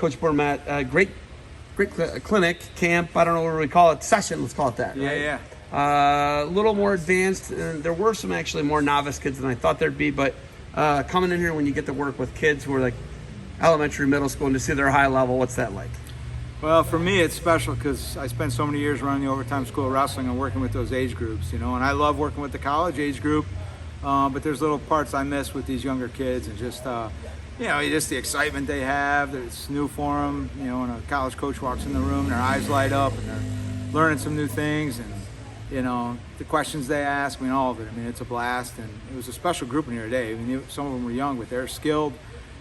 Coach Bormet, great clinic, camp, I don't know what we call it, session, let's call it that. Yeah, right? yeah. A little more advanced. There were some actually more novice kids than I thought there'd be, but coming in here when you get to work with kids who are like elementary, middle school, and to see their high level, what's that like? Well, for me, it's special because I spent so many years running the Overtime School of Wrestling and working with those age groups, and I love working with the college age group, but there's little parts I miss with these younger kids, and just, just the excitement they have. It's new for them, when a college coach walks in the room, their eyes light up, and they're learning some new things, and the questions they ask, all of it. It's a blast, and it was a special group in here today. Some of them were young, but they're skilled,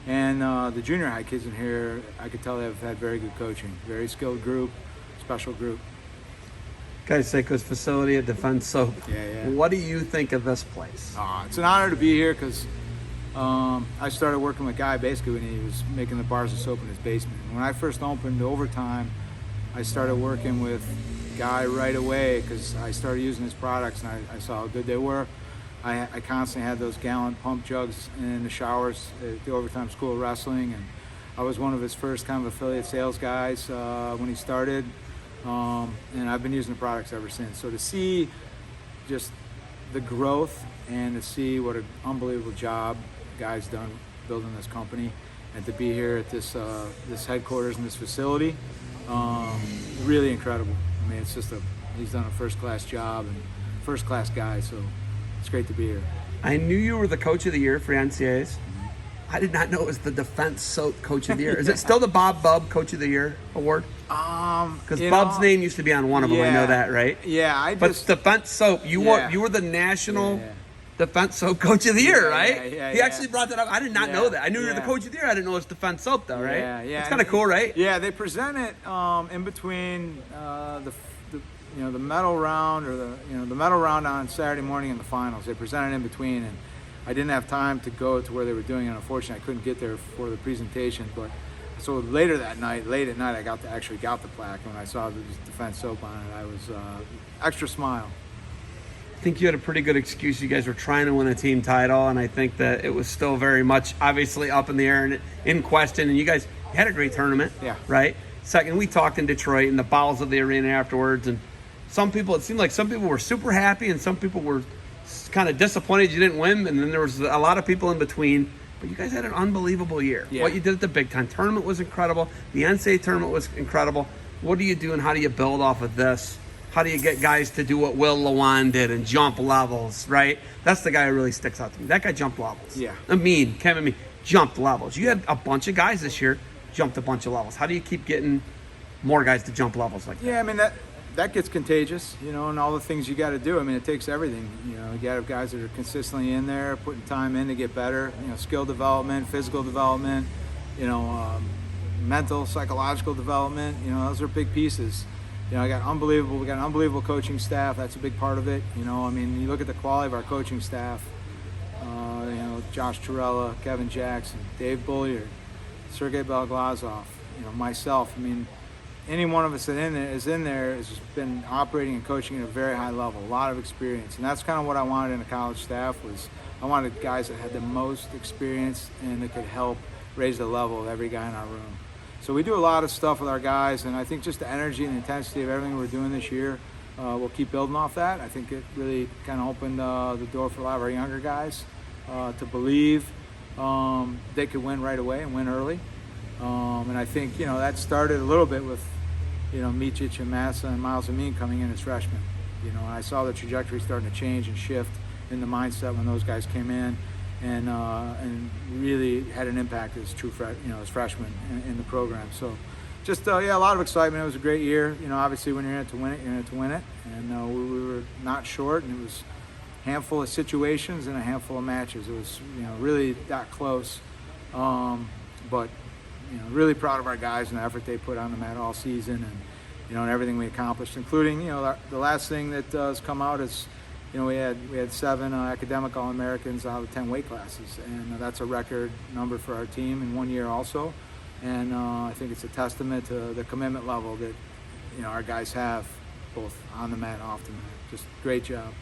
and the junior high kids in here, I could tell they've had very good coaching. Very skilled group, special group. Guys, Seiko's facility at Defense Soap. Yeah. What do you think of this place? It's an honor to be here because I started working with Guy basically when he was making the bars of soap in his basement. When I first opened Overtime, I started working with Guy right away because I started using his products and I saw how good they were. I constantly had those gallon pump jugs in the showers at the Overtime School of Wrestling, and I was one of his first kind of affiliate sales guys when he started, and I've been using the products ever since. So to see just the growth and to see what an unbelievable job Guy's done building this company, and to be here at this headquarters and this facility, really incredible. It's just he's done a first-class job and first-class guy, so it's great to be here. I knew you were the Coach of the Year for NCAAs. I did not know it was the Defense Soap Coach of the Year. Is it still the Bob Bub Coach of the Year award? Because Bub's name used to be on one of them. I know that, right? Yeah, But Defense Soap, you were the national Defense Soap Coach of the Year, right? Yeah. He actually brought that up. I did not know that. I knew you were the Coach of the Year. I didn't know it was Defense Soap, though, right? Yeah. It's kind of cool, right? Yeah, they present it in between the medal round or the medal round on Saturday morning and the finals. They presented in between, and I didn't have time to go to where they were doing it. Unfortunately, I couldn't get there for the presentation. But so late at night, I got the plaque. And when I saw the Defense Soap on it, I was extra smile. I think you had a pretty good excuse. You guys were trying to win a team title, and I think that it was still very much obviously up in the air and in question. And you guys had a great tournament, right? Second, we talked in Detroit in the bowels of the arena afterwards, and it seemed like some people were super happy and some people were kind of disappointed you didn't win, and then there was a lot of people in between. But you guys had an unbelievable year. Yeah. What you did at the Big Time tournament was incredible. The NCAA tournament was incredible. What do you do and how do you build off of this? How do you get guys to do what Will Lewan did and jump levels, right? That's the guy who really sticks out to me. That guy jumped levels. Yeah. Kevin jumped levels. You had a bunch of guys this year jumped a bunch of levels. How do you keep getting more guys to jump levels like that? Yeah, that gets contagious, and all the things you got to do. It takes everything. You got to have guys that are consistently in there, putting time in to get better. Skill development, physical development, mental, psychological development. Those are big pieces. We got an unbelievable coaching staff. That's a big part of it. You look at the quality of our coaching staff. Josh Torella, Kevin Jackson, Dave Bulliard, Sergey Belglazov, myself. Any one of us that is in there has been operating and coaching at a very high level, a lot of experience. And that's kind of what I wanted in a college staff. I wanted guys that had the most experience and that could help raise the level of every guy in our room. So we do a lot of stuff with our guys, and I think just the energy and the intensity of everything we're doing this year, we'll keep building off that. I think it really kind of opened the door for a lot of our younger guys to believe they could win right away and win early. And I think, that started a little bit with, Micic and Massa and Miles Amin coming in as freshmen. And I saw the trajectory starting to change and shift in the mindset when those guys came in and really had an impact as as freshmen in the program. So just, a lot of excitement. It was a great year. Obviously when you're in it to win it, you're in it to win it. And we were not short, and it was a handful of situations and a handful of matches. It was, really that close. But really proud of our guys and the effort they put on the mat all season, and and everything we accomplished, including the last thing that has come out is we had 7 academic All-Americans out of 10 weight classes, and that's a record number for our team in 1 year also. And I think it's a testament to the commitment level that our guys have both on the mat and off the mat. Just great job.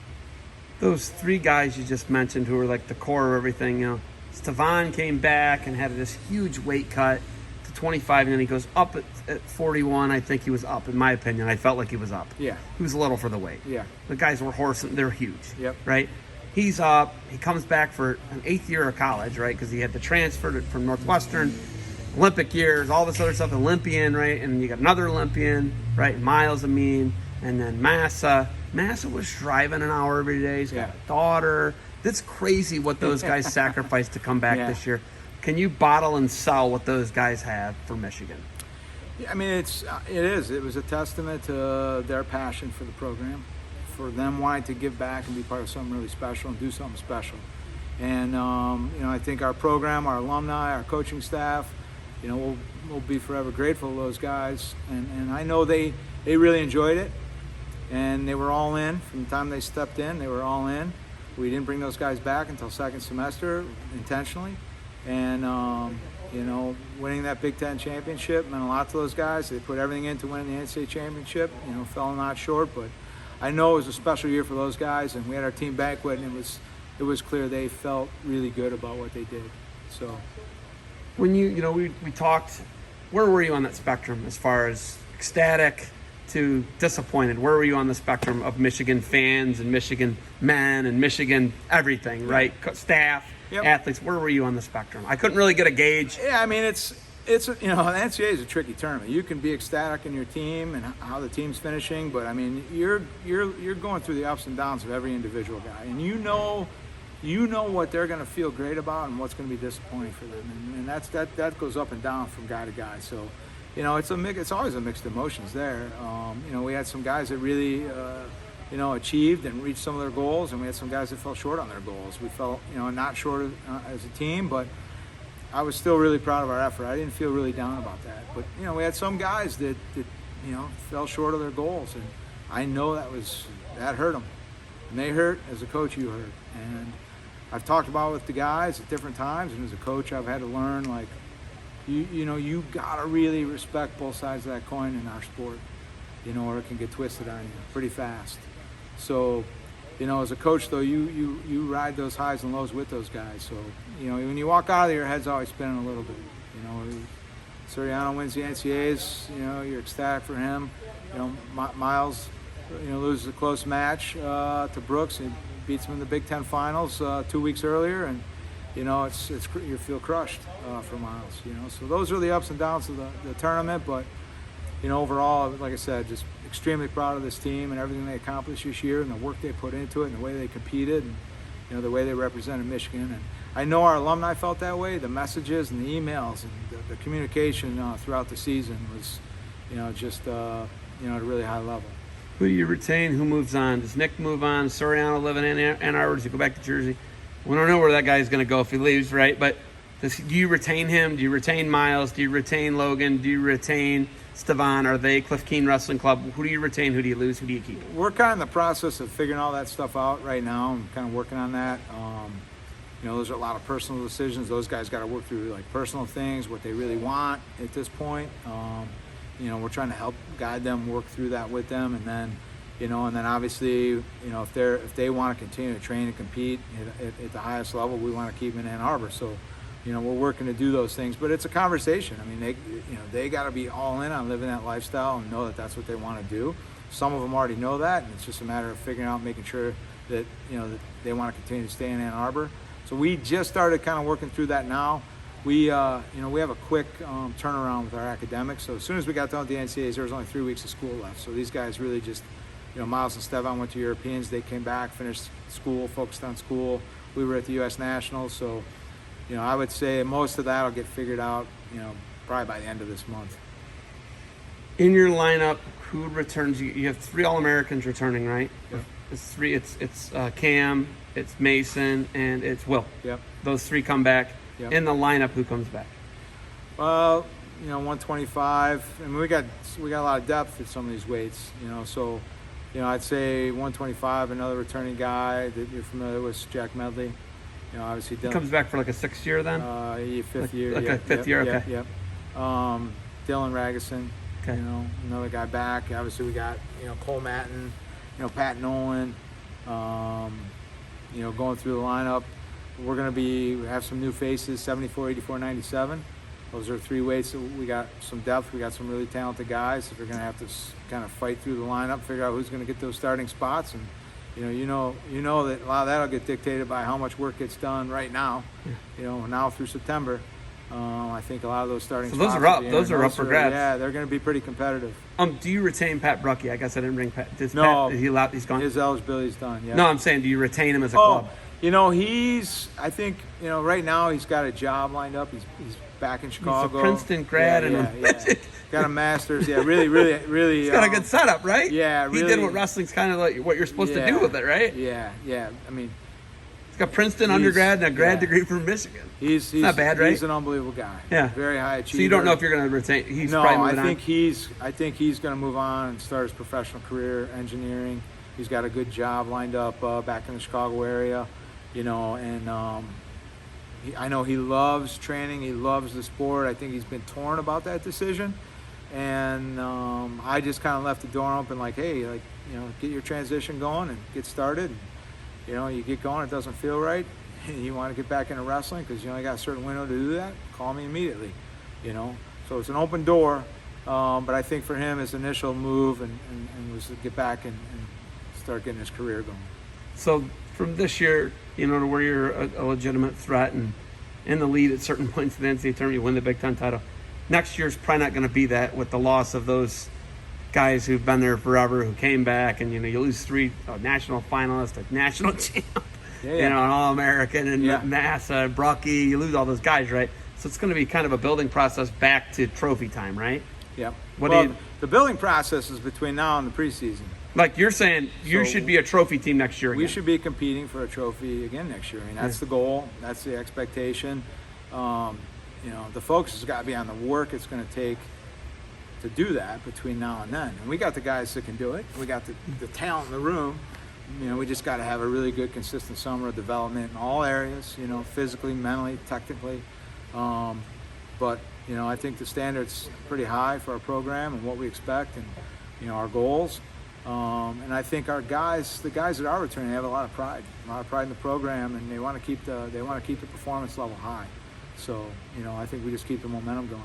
Those 3 guys you just mentioned who were like the core of everything, Stevan came back and had this huge weight cut to 25, and then he goes up at 41. I think he was up, in my opinion. I felt like he was up. Yeah. He was a little for the weight. Yeah. The guys were horsing. They're huge. Yep. Right? He's up. He comes back for an 8th year of college, right? Because he had the transfer from Northwestern, Olympic years, all this other stuff, Olympian, right? And you got another Olympian, right? Miles Amin, and then Massa. Massa was driving an hour every day. He's got a daughter. That's crazy what those guys sacrificed to come back this year. Can you bottle and sell what those guys have for Michigan? Yeah, I mean, it is. It was a testament to their passion for the program, for them wanting to give back and be part of something really special and do something special. And, I think our program, our alumni, our coaching staff, we'll be forever grateful to those guys. And I know they really enjoyed it, and they were all in. From the time they stepped in, they were all in. We didn't bring those guys back until second semester intentionally. And, winning that Big Ten championship meant a lot to those guys. They put everything into winning the NCAA championship, fell not short. But I know it was a special year for those guys, and we had our team banquet, and it was clear they felt really good about what they did. So when we talked, where were you on that spectrum as far as ecstatic to disappointed? Where were you on the spectrum of Michigan fans and Michigan men and Michigan everything, right? Staff, athletes, where were you on the spectrum? I couldn't really get a gauge. Yeah, I mean, it's the NCAA is a tricky tournament. You can be ecstatic in your team and how the team's finishing, but I mean, you're going through the ups and downs of every individual guy, and you know what they're going to feel great about and what's going to be disappointing for them, and that goes up and down from guy to guy. So, it's always a mixed emotions there. We had some guys that really, achieved and reached some of their goals, and we had some guys that fell short on their goals. We felt, not short as a team, but I was still really proud of our effort. I didn't feel really down about that. But, we had some guys that fell short of their goals, and I know that hurt them. And they hurt. As a coach, you hurt. And I've talked about it with the guys at different times, and as a coach, I've had to learn, like, you gotta really respect both sides of that coin in our sport, or it can get twisted on you pretty fast. So, as a coach, though, you ride those highs and lows with those guys. So, when you walk out of there, your head's always spinning a little bit. Soriano wins the NCAAs, you're ecstatic for him. Miles, loses a close match to Brooks. He beats him in the Big Ten finals 2 weeks earlier, and you feel crushed for Miles. So those are the ups and downs of the tournament. But overall, like I said, just extremely proud of this team and everything they accomplished this year, and the work they put into it, and the way they competed, and the way they represented Michigan. And I know our alumni felt that way. The messages and the emails and the communication throughout the season was, just at a really high level. Who do you retain? Who moves on? Does Nick move on? Soriano living in Ann Arbor? Does he go back to Jersey? We don't know where that guy's going to go if he leaves, right? But do you retain him? Do you retain Miles? Do you retain Logan? Do you retain Stevan? Are they Cliff Keen Wrestling Club? Who do you retain? Who do you lose? Who do you keep? We're kind of in the process of figuring all that stuff out right now. I'm kind of working on that. Those are a lot of personal decisions. Those guys got to work through like personal things, what they really want at this point. We're trying to help guide them, work through that with them, and then obviously, if they want to continue to train and compete at the highest level, we want to keep them in Ann Arbor. So, we're working to do those things, but it's a conversation. I mean, they got to be all in on living that lifestyle and know that that's what they want to do. Some of them already know that, and it's just a matter of figuring out, making sure that that they want to continue to stay in Ann Arbor. So we just started kind of working through that now. We have a quick turnaround with our academics. So as soon as we got done with the NCAAs, there was only 3 weeks of school left. So these guys really just, Miles and Stevan went to Europeans. They came back, finished school, focused on school. We were at the U.S. Nationals. So, I would say most of that will get figured out, probably by the end of this month. In your lineup, who returns? You have 3 All-Americans returning, right? Yep. It's 3. It's Cam, it's Mason, and it's Will. Yep. Those 3 come back. Yep. In the lineup, who comes back? Well, 125. I mean, we got a lot of depth at some of these weights. So, I'd say 125. Another returning guy that you're familiar with, Jack Medley. Obviously Dylan. He comes back for like a 6th year then. Fifth year. Like a fifth year. Okay. Yep. Dylan Ragusin. Okay. Another guy back. Obviously, we got Cole Matten. Pat Nolan. Going through the lineup. We're going to have some new faces, 74, 84, 97. Those are 3 weights that we got some depth. We got some really talented guys. If we're going to have to kind of fight through the lineup, figure out who's going to get those starting spots, and you know that a lot of that'll get dictated by how much work gets done right now. Now through September. I think a lot of those starting spots. Those are up. Those are up for grabs. Yeah, they're going to be pretty competitive. Do you retain Pat Brucky? I guess I didn't bring Pat. No, He's gone. His eligibility's done. Yeah. No, I'm saying, do you retain him as a club? I think right now he's got a job lined up. He's back in Chicago. He's a Princeton grad got a master's. Yeah, really. He's got a good setup, right? Yeah, really. He did what wrestling's kind of like what you're supposed to do with it, right? Yeah. I mean, he's got Princeton undergrad and a grad degree from Michigan. He's not bad, right? He's an unbelievable guy. Yeah, very high achiever. So you don't know if you're going to retain? I think he's going to move on and start his professional career engineering. He's got a good job lined up back in the Chicago area, and I know he loves training. He loves the sport. I think he's been torn about that decision, and I just kind of left the door open, like, hey, get your transition going and get started. You get going, it doesn't feel right, you want to get back into wrestling because you only got a certain window to do that, call me immediately. So it's an open door, but I think for him his initial move and was to get back and start getting his career going. So from this year, to where you're a legitimate threat and in the lead at certain points in the NCAA tournament, you win the Big Ten title. Next year's probably not going to be that with the loss of those guys who've been there forever, who came back, and you lose 3 national finalists, a national champ, an All-American, and NASA, Brucky. You lose all those guys, right? So it's going to be kind of a building process back to trophy time, right? Yep. The building process is between now and the preseason. Like you're saying, you should be a trophy team next year again. We should be competing for a trophy again next year. I mean, that's the goal. That's the expectation. The focus has got to be on the work it's going to take to do that between now and then. And we got the guys that can do it. We got the talent in the room. We just got to have a really good, consistent summer of development in all areas, physically, mentally, technically. But I think the standard's pretty high for our program and what we expect and, our goals. And I think the guys that are returning have a lot of pride in the program, and they want to keep the performance level high. So, I think we just keep the momentum going.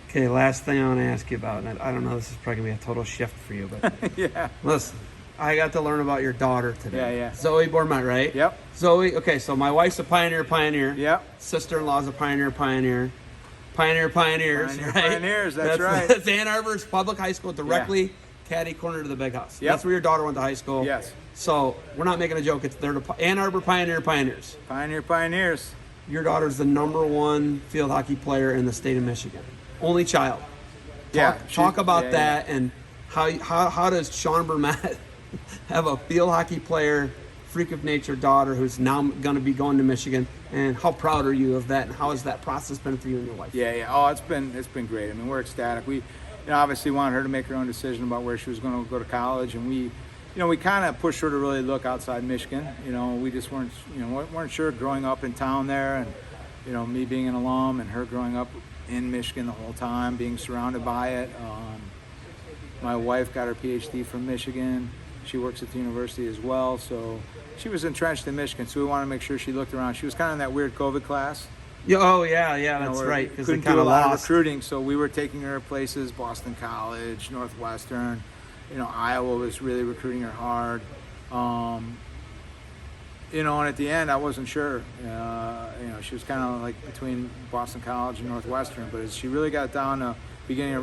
Okay, last thing I want to ask you about, and I don't know, this is probably going to be a total shift for you, but yeah. Listen, I got to learn about your daughter today. Yeah. Zoe Bormet, right? Yep. Zoe, okay, so my wife's a pioneer. Yep. Sister-in-law's a pioneers, right? Pioneers, that's right. That's Ann Arbor's public high school, directly caddy corner to the big house. Yep. That's where your daughter went to high school. Yes. So we're not making a joke. They're the Ann Arbor Pioneers. Pioneers. Your daughter's the #1 field hockey player in the state of Michigan. Only child. Talk about that and how does Sean Bormet have a field hockey player, freak of nature daughter who's now going to be going to Michigan, and how proud are you of that, and how has that process been for you and your wife? Yeah. Oh, it's been great. I mean, we're ecstatic. We obviously wanted her to make her own decision about where she was going to go to college, and we kind of pushed her to really look outside Michigan. We just weren't sure growing up in town there, and me being an alum and her growing up in Michigan the whole time, being surrounded by it. My wife got her PhD from Michigan. She works at the university as well, so she was entrenched in Michigan. So we wanted to make sure she looked around. She was kind of in that weird COVID class. Yeah, that's right. Because they kind of lost recruiting, so we were taking her places: Boston College, Northwestern. Iowa was really recruiting her hard. And at the end, I wasn't sure. She was kind of like between Boston College and Northwestern. But as she really got down to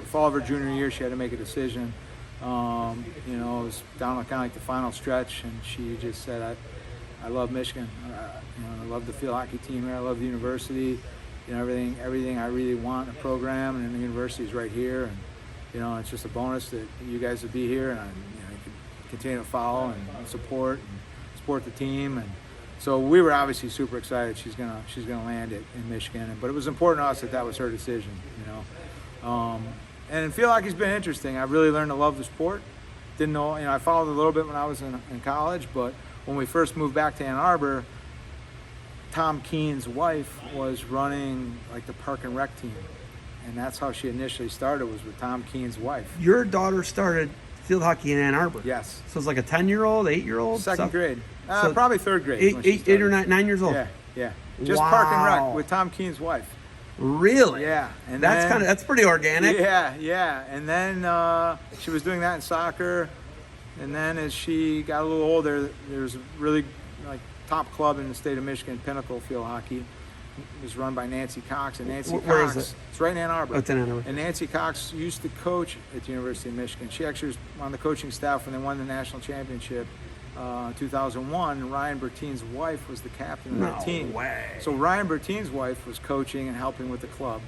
fall of her junior year, she had to make a decision. It was down to kind of like the final stretch, and she just said, "I love Michigan. I love the field hockey team here. I love the university. Everything I really want in a program, and the university is right here. And it's just a bonus that you guys would be here, and you can continue to follow and support the team." And so we were obviously super excited. She's gonna land it in Michigan, but it was important to us that was her decision. And field hockey's been interesting. I've really learned to love the sport. Didn't know, I followed a little bit when I was in college, but when we first moved back to Ann Arbor, Tom Keen's wife was running like the park and rec team, and that's how she initially started, was with Tom Keen's wife. Your daughter started field hockey in Ann Arbor. Yes. So it's like a 10-year-old, 8-year-old? Second grade. Probably third grade. Eight or 9 years old. Yeah. Just park and rec with Tom Keen's wife. Really? Yeah. And that's pretty organic. Yeah. And then she was doing that in soccer. And then as she got a little older, there's a really top club in the state of Michigan, Pinnacle Field Hockey. It was run by Nancy Cox. And Nancy Where Cox, is it? It's right in Ann Arbor. Oh, it's in Ann Arbor. And Nancy Cox used to coach at the University of Michigan. She actually was on the coaching staff when they won the national championship. 2001, Ryan Bertine's wife was the captain of that team. No way. So Ryan Bertine's wife was coaching and helping with the club.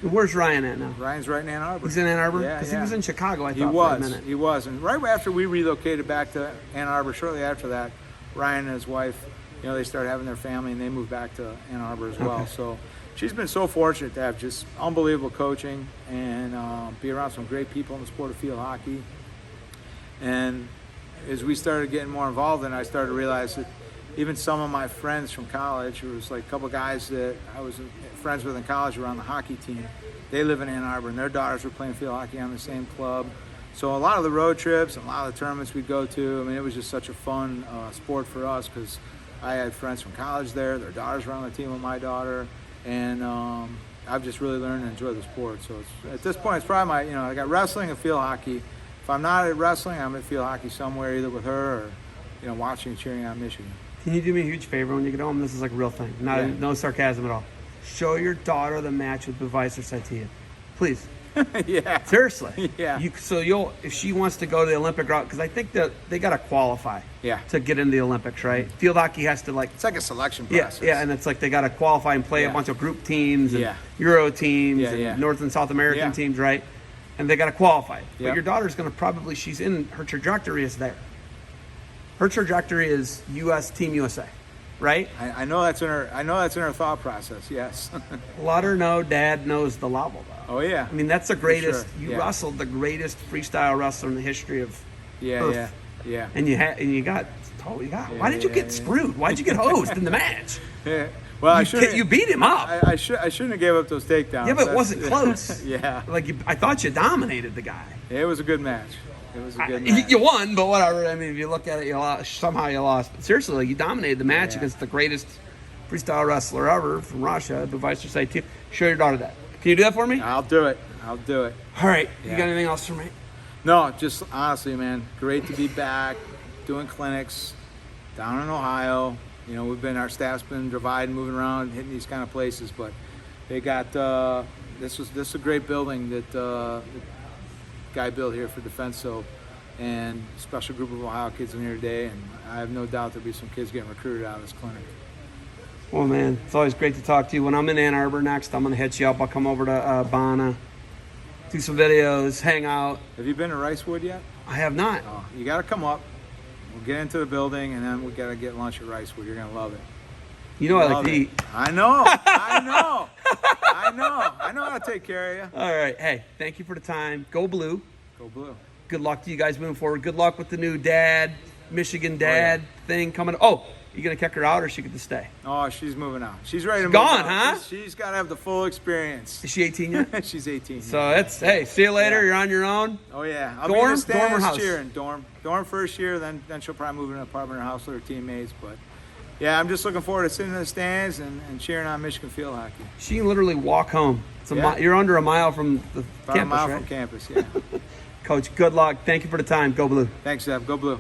Where's Ryan at now? Ryan's right in Ann Arbor. He's in Ann Arbor? Yeah, Because he was in Chicago, I thought, for a minute. He was. And right after we relocated back to Ann Arbor, shortly after that, Ryan and his wife, they started having their family and they moved back to Ann Arbor as well. Okay. So she's been so fortunate to have just unbelievable coaching and be around some great people in the sport of field hockey. And as we started getting more involved, and I started to realize that even some of my friends from college, there was like a couple guys that I was friends with in college who were on the hockey team. They live in Ann Arbor, and their daughters were playing field hockey on the same club. So a lot of the road trips and a lot of the tournaments we'd go to, I mean, it was just such a fun sport for us because I had friends from college there. Their daughters were on the team with my daughter, and I've just really learned to enjoy the sport. So at this point, it's probably my, I got wrestling and field hockey. If I'm not at wrestling, I'm at field hockey somewhere, either with her or, watching and cheering on Michigan. Can you do me a huge favor when you get home? This is like a real thing. No sarcasm at all. Show your daughter the match with Beviser Saitia. Please. Yeah. Seriously. Yeah. If she wants to go to the Olympic route, because I think that they got to qualify to get into the Olympics, right? Field hockey has to It's like a selection process. Yeah, and it's like they got to qualify and play a bunch of group teams and Euro teams and North and South American teams, right? And they got to qualify. But your daughter's going to she's in, her trajectory is there. Her trajectory is Team USA, right? I know that's in her thought process. Yes. Let her know Dad knows the level, though. Oh yeah. I mean, that's the greatest. Sure. You wrestled the greatest freestyle wrestler in the history of Earth. Yeah. And you got. Why did you get screwed? Why did you get hosed in the match? Yeah. Well, you beat him up. I shouldn't have gave up those takedowns. Yeah, but it wasn't close. Yeah. I thought you dominated the guy. It was a good match. It was a good match. You won, but whatever. I mean, if you look at it, you lost. Somehow you lost. But seriously, you dominated the match against the greatest freestyle wrestler ever from Russia, Beviser Saitia. Show your daughter that. Can you do that for me? I'll do it. All right. You got anything else for me? No, just honestly, man, great to be back doing clinics down in Ohio. Our staff's been dividing, moving around, hitting these kind of places, but they got this is a great building that the guy built here for Defense Soap, and a special group of Ohio kids in here today, and I have no doubt there'll be some kids getting recruited out of this clinic. Well, man, it's always great to talk to you. When I'm in Ann Arbor next, I'm going to hit you up. I'll come over to Bonna, do some videos, hang out. Have you been to Ricewood yet? I have not. Oh, you got to come up. We'll get into the building, and then we got to get lunch at Ricewood. You're going to love it. I like to eat. I know. I know how to take care of you. All right. Hey, thank you for the time. Go Blue. Go Blue. Good luck to you guys moving forward. Good luck with the new Michigan thing coming. Oh, you going to kick her out or she get to stay? Oh, she's moving out. She's ready to move gone, out. huh? She's got to have the full experience. Is she 18 yet? She's 18. So see you later. You're on your own. Oh, yeah. I'll dorm? be in the stands Dorm or house? cheering. Dorm first year, then she'll probably move in an apartment or house with her teammates. But, yeah, I'm just looking forward to sitting in the stands and cheering on Michigan field hockey. She can literally walk home. You're under a mile from the About campus, a mile right? from campus, yeah. Coach, good luck. Thank you for the time. Go Blue. Thanks, Zev. Go Blue.